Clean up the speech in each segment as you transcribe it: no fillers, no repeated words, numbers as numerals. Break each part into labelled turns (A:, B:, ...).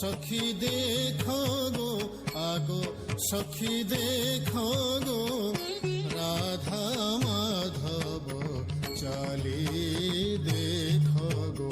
A: सखी देखो गो আগো सखी देखो गो राधा माधव चली देखो गो।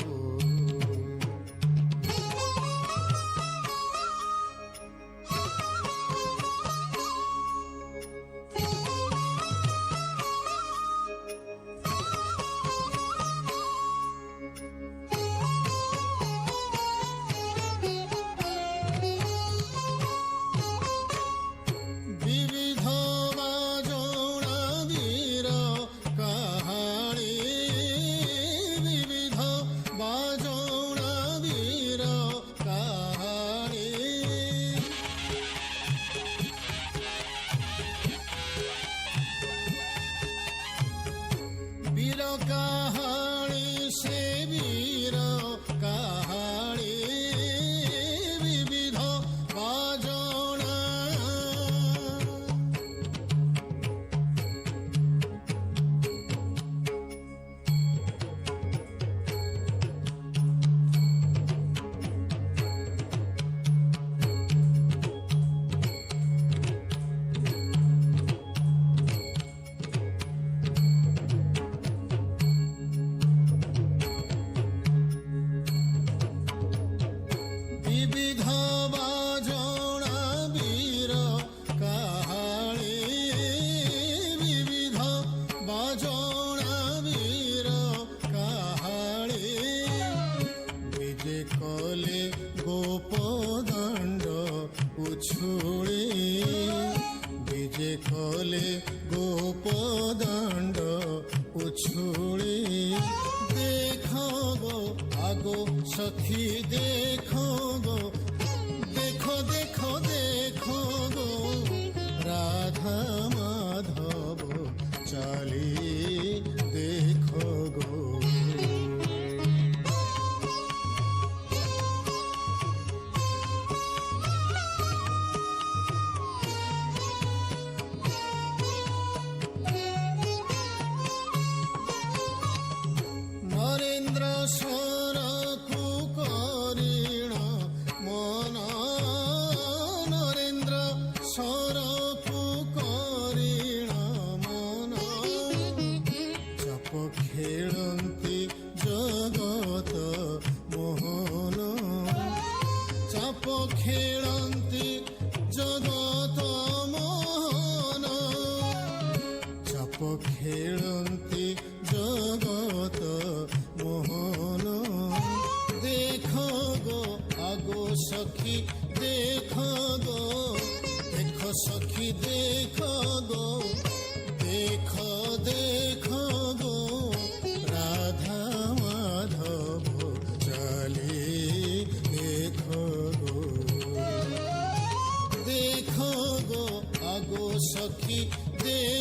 A: वीर कहानी से वीर कहानी विविध बाजना विविध बाजना वीर कहानी विविध बाजना वीर कहानी विजय कले गोपदंड उछुड़ी विजय कले गोपदंड उछुड़ी देखो गो আগো सखी देखो गो देखो देखो देखो गो राधा माधव चली देखो गो। नरेन्द्र सरकु करिण मन नरेन्द्र सरकु करिण मन जप खेलन्ति जगत मोहन जप खेलन्ति जगत मोहन जप खेलन्ति जगत मोहन देखो गो আগো सखी देखो गो देखो सखी देखो गो देखो देखो गो राधा माधव चली देखो गो देखो गो আগো सखी देखो